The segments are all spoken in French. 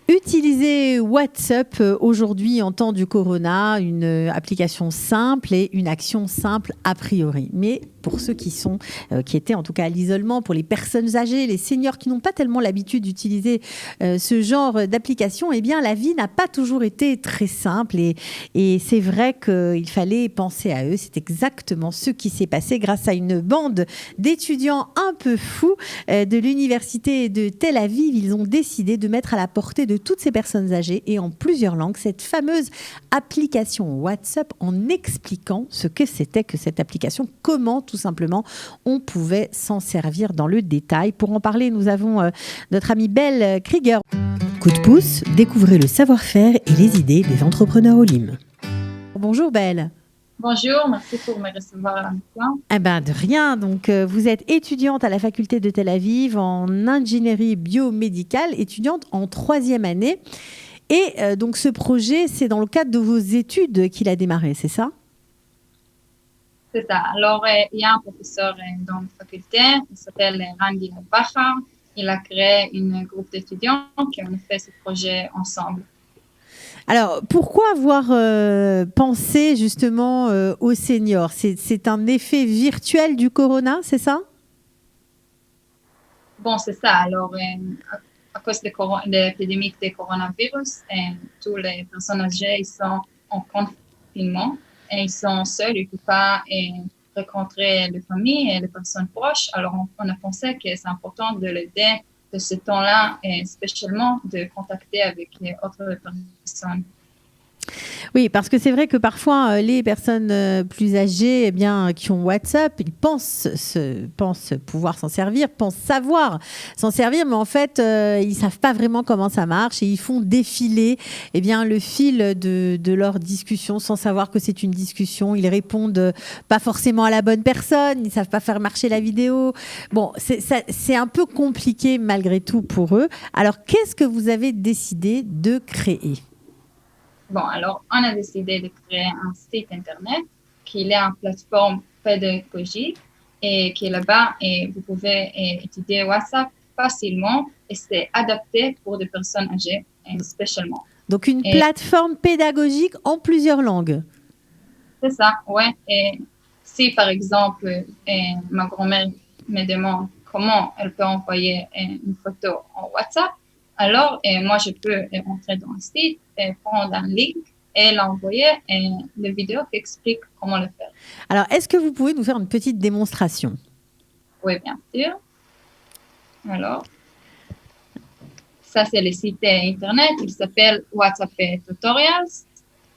Utiliser WhatsApp aujourd'hui en temps du corona, une application simple et une action simple a priori. Mais pour ceux qui étaient en tout cas à l'isolement, pour les personnes âgées, les seniors qui n'ont pas tellement l'habitude d'utiliser ce genre d'application, eh bien la vie n'a pas toujours été très simple et c'est vrai qu'il fallait penser à eux. C'est exactement ce qui s'est passé grâce à une bande d'étudiants un peu fous de l'université de Tel Aviv. Ils ont décidé de mettre à la portée de toutes ces personnes âgées et en plusieurs langues cette fameuse application WhatsApp en expliquant ce que c'était que cette application, comment tout simplement on pouvait s'en servir dans le détail. Pour en parler, nous avons notre amie Belle Krieger. Coup de pouce, découvrez le savoir-faire et les idées des entrepreneurs au LIM. Bonjour Belle. Bonjour, merci pour me recevoir à la maison. Eh ben de rien. Donc, vous êtes étudiante à la faculté de Tel Aviv en ingénierie biomédicale, étudiante en 3e année. Et donc, ce projet, c'est dans le cadre de vos études qu'il a démarré, c'est ça? C'est ça. Alors, il y a un professeur dans la faculté, il s'appelle Randy Bachar. Il a créé un groupe d'étudiants qui ont fait ce projet ensemble. Alors, pourquoi avoir pensé justement aux seniors? C'est un effet virtuel du corona, c'est ça? Bon, c'est ça. Alors, à cause de l'épidémie de coronavirus, toutes les personnes âgées ils sont en confinement et ils sont seuls, ils ne peuvent pas rencontrer les familles et les personnes proches. Alors, on a pensé que c'est important de l'aider de ce temps-là et spécialement de contacter avec les autres personnes. Oui, parce que c'est vrai que parfois, les personnes plus âgées, eh bien, qui ont WhatsApp, ils pensent pouvoir s'en servir, pensent savoir s'en servir, mais en fait, ils ne savent pas vraiment comment ça marche et ils font défiler eh bien, le fil de leur discussion sans savoir que c'est une discussion. Ils répondent pas forcément à la bonne personne, ils ne savent pas faire marcher la vidéo. Bon, c'est un peu compliqué malgré tout pour eux. Alors, qu'est-ce que vous avez décidé de créer ? Bon, alors, on a décidé de créer un site Internet qui est une plateforme pédagogique et qui est là-bas et vous pouvez étudier WhatsApp facilement et c'est adapté pour des personnes âgées spécialement. Donc, une plateforme pédagogique en plusieurs langues. C'est ça, ouais. Et si, par exemple, ma grand-mère me demande comment elle peut envoyer une photo en WhatsApp, alors moi, je peux entrer dans le site, prendre un link et l'envoyer une vidéo qui explique comment le faire. Alors, est-ce que vous pouvez nous faire une petite démonstration? Oui, bien sûr. Alors, ça, c'est le site Internet. Il s'appelle WhatsApp Tutorials.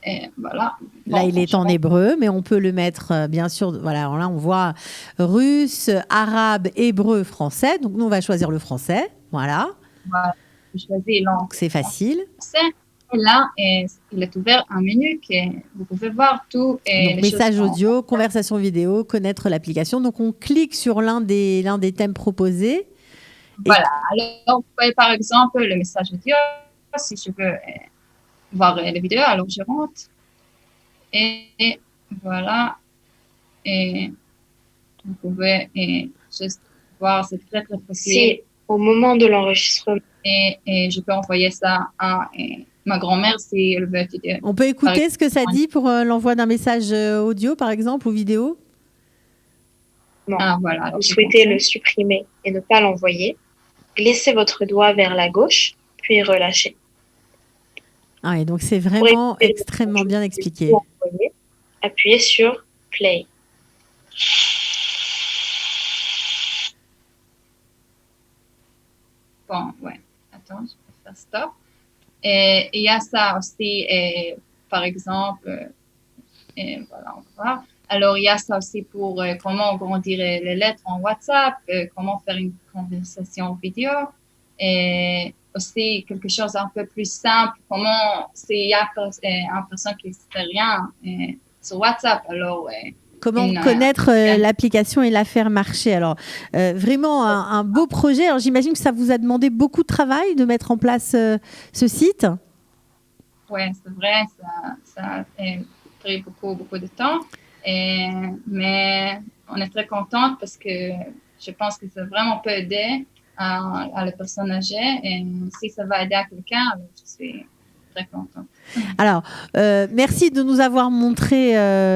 Et voilà. Bon, là, il est en hébreu, mais on peut le mettre, bien sûr. Voilà, alors là, on voit russe, arabe, hébreu, français. Donc, nous, on va choisir le français. Voilà. Voilà. Je choisis langue. C'est facile. Et là, il est ouvert un menu que vous pouvez voir tout. Donc, message audio, conversation vidéo, connaître l'application. Donc, on clique sur l'un des thèmes proposés. Voilà. Alors, vous voyez par exemple le message audio. Si je veux voir les vidéos, alors je rentre. Et voilà. Et vous pouvez juste voir, c'est très, très facile. C'est au moment de l'enregistrement. Et je peux envoyer ça à ma grand-mère si elle veut étudier. On peut écouter ce que ça dit pour l'envoi d'un message audio, par exemple, ou vidéo? Non. Ah, voilà. Vous souhaitez le supprimer et ne pas l'envoyer. Glissez votre doigt vers la gauche, puis relâchez. Ah, et donc c'est vraiment extrêmement bien expliqué. Appuyez sur Play. Bon, ouais. Attends, je vais faire stop. Et il y a ça aussi, par exemple, voilà, on va voir. Alors, il y a ça aussi pour comment grandir les lettres en WhatsApp, comment faire une conversation vidéo, et aussi quelque chose un peu plus simple, comment s'il y a une personne qui ne sait rien sur WhatsApp, alors... Comment connaître l'application et la faire marcher. Alors, vraiment un beau projet. Alors, j'imagine que ça vous a demandé beaucoup de travail de mettre en place ce site. Oui, c'est vrai, ça a pris beaucoup de temps. Mais on est très contente parce que je pense que ça vraiment peut aider à les personnes âgées. Et si ça va aider à quelqu'un, alors je suis très contente. Alors, merci de nous avoir montré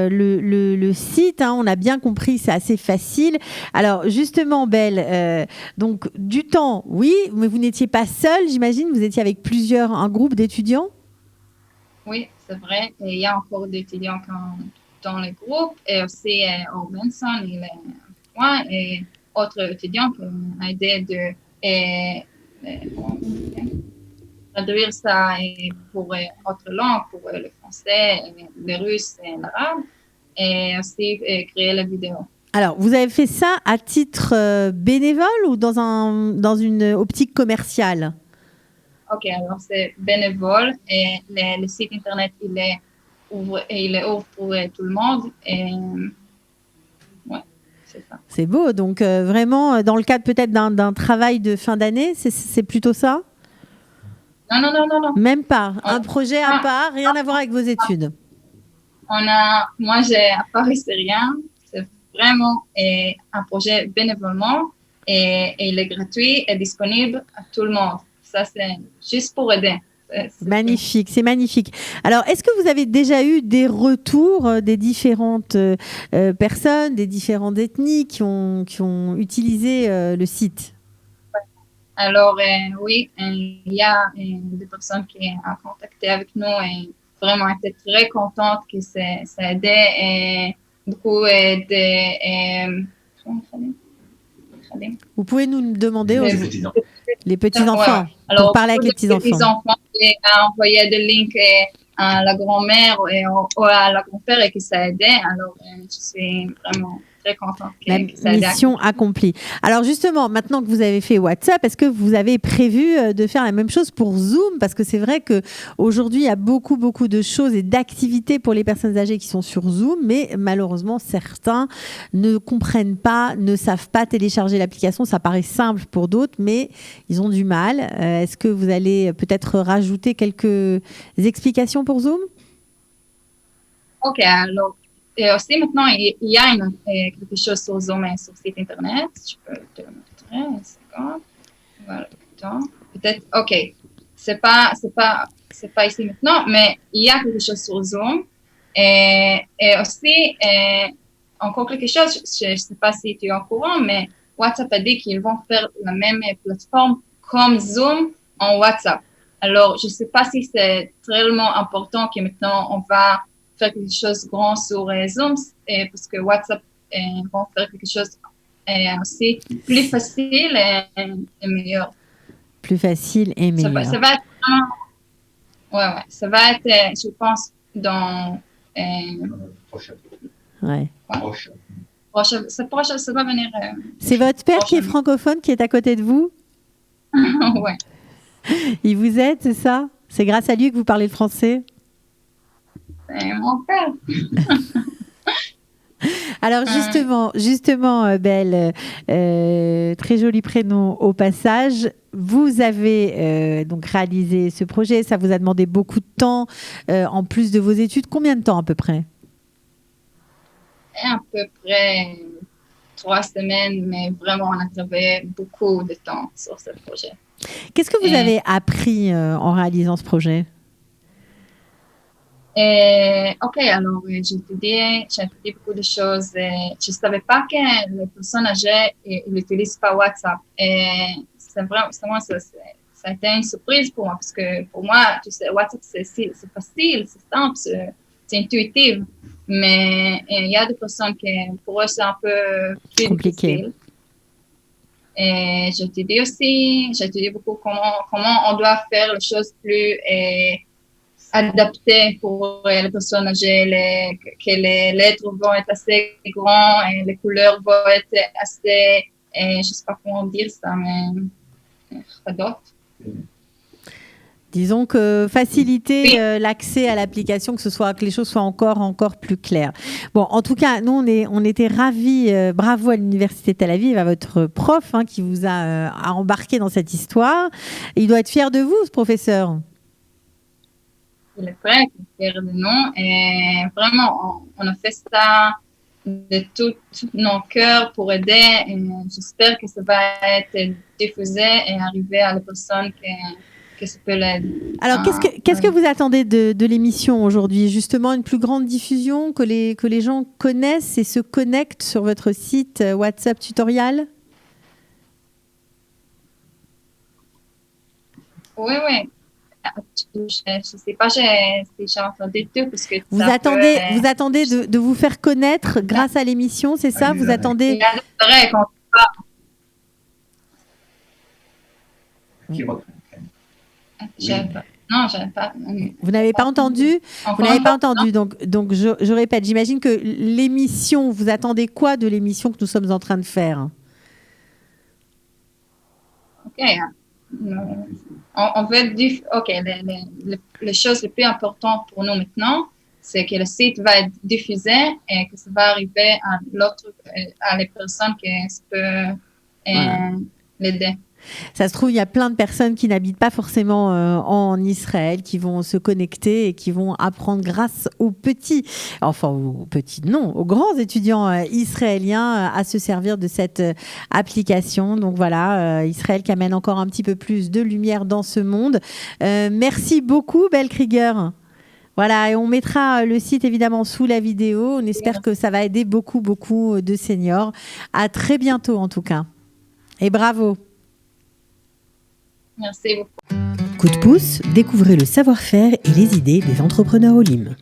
le site. Hein, on a bien compris, c'est assez facile. Alors, justement, Belle, donc du temps, oui, mais vous n'étiez pas seule, j'imagine. Vous étiez avec un groupe d'étudiants. Oui, c'est vrai. Et il y a encore des étudiants dans le groupe et aussi au Benson, et autres étudiants qui ont aidé traduire ça pour autres langues, pour le français, le russe et l'arabe, et aussi créer la vidéo. Alors, vous avez fait ça à titre bénévole ou dans une optique commerciale? Ok, alors c'est bénévole et le site internet il est ouvert pour tout le monde et ouais, c'est ça. C'est beau, donc vraiment dans le cadre peut-être d'un travail de fin d'année, c'est plutôt ça? Non. Même pas, un projet à part, rien à voir avec vos études. Moi j'ai à Paris c'est rien, c'est vraiment un projet bénévolement et il est gratuit et disponible à tout le monde. Ça, c'est juste pour aider. Magnifique, c'est magnifique. Alors, est-ce que vous avez déjà eu des retours des différentes personnes, des différentes ethnies qui ont utilisé le site? Alors, oui, il y a des personnes qui ont contacté avec nous et vraiment étaient très contentes que ça aidait et beaucoup Vous pouvez nous demander les petits-enfants, ouais. Alors, pour parler avec les petits-enfants. Les petits-enfants qui ont envoyé des links à la grand-mère ou à la grand-père et que ça aidait. Alors, je suis vraiment très contente que ça aide. Mission accomplie. Alors justement, maintenant que vous avez fait WhatsApp, est-ce que vous avez prévu de faire la même chose pour Zoom? Parce que c'est vrai qu'aujourd'hui, il y a beaucoup de choses et d'activités pour les personnes âgées qui sont sur Zoom, mais malheureusement, certains ne comprennent pas, ne savent pas télécharger l'application. Ça paraît simple pour d'autres, mais ils ont du mal. Est-ce que vous allez peut-être rajouter quelques explications pour Zoom? Ok, alors et aussi maintenant, il y a quelque chose sur Zoom et sur le site internet. Je peux te le montrer une seconde. Voilà, peut-être. Ok, c'est pas ici maintenant, mais il y a quelque chose sur Zoom et aussi encore quelque chose. Je ne sais pas si tu es au courant, mais WhatsApp a dit qu'ils vont faire la même plateforme comme Zoom en WhatsApp. Alors, je ne sais pas si c'est réellement important que maintenant on va faire quelque chose de grand sur Zoom parce que WhatsApp vont faire quelque chose aussi plus facile et meilleur. Plus facile et meilleur. Ça va être ça va être, je pense, dans prochain. Ça va venir. C'est votre père qui est francophone qui est à côté de vous? Ouais. Il vous aide, c'est ça? C'est grâce à lui que vous parlez le français? C'est mon père. Alors justement, Belle, très joli prénom au passage. Vous avez donc réalisé ce projet, ça vous a demandé beaucoup de temps en plus de vos études. Combien de temps à peu près? À peu près 3 semaines, mais vraiment on a travaillé beaucoup de temps sur ce projet. Qu'est-ce que vous avez appris en réalisant ce projet? Ok, alors j'ai étudié beaucoup de choses. Je ne savais pas que les personnes âgées n'utilisent pas WhatsApp. Et c'est vraiment, ça a été une surprise pour moi, parce que pour moi, tu sais, WhatsApp, c'est facile, c'est simple, c'est intuitif. Mais il y a des personnes qui, pour eux, c'est un peu plus compliqué. Difficile. Et j'ai étudié beaucoup comment on doit faire les choses plus adaptées pour les personnes âgées, que les lettres vont être assez grandes et les couleurs vont être assez, je ne sais pas comment dire ça, mais disons que faciliter l'accès à l'application, que les choses soient encore plus claires. Bon, en tout cas, nous, on était ravis. Bravo à l'Université de Tel Aviv, à votre prof qui vous a embarqué dans cette histoire. Il doit être fier de vous, ce professeur. Il est prêt, il est fier de nous. Et vraiment, on a fait ça de tout nos cœurs pour aider. Et j'espère que ça va être diffusé et arriver à la personne que ça peut l'aider. Alors, qu'est-ce que vous attendez de l'émission aujourd'hui? Justement, une plus grande diffusion, que les gens connaissent et se connectent sur votre site WhatsApp Tutorial? Oui. Je ne sais pas si j'ai entendu tout. Parce que vous attendez de vous faire connaître grâce à l'émission, c'est ça? Vous attendez... Non, j'avais pas. Vous n'avez pas entendu? Vous n'avez pas entendu. Donc je répète, j'imagine que l'émission, vous attendez quoi de l'émission que nous sommes en train de faire? OK. On veut dire, OK, les choses les plus importantes pour nous maintenant, c'est que le site va être diffusé et que ça va arriver à les personnes qui peuvent l'aider. Ça se trouve, il y a plein de personnes qui n'habitent pas forcément en Israël, qui vont se connecter et qui vont apprendre grâce aux aux grands étudiants israéliens à se servir de cette application. Donc voilà, Israël qui amène encore un petit peu plus de lumière dans ce monde. Merci beaucoup, Belle Krieger. Voilà, et on mettra le site évidemment sous la vidéo. On espère que ça va aider beaucoup de seniors. À très bientôt en tout cas. Et bravo. Merci beaucoup. Coup de pouce, découvrez le savoir-faire et les idées des entrepreneurs Olim.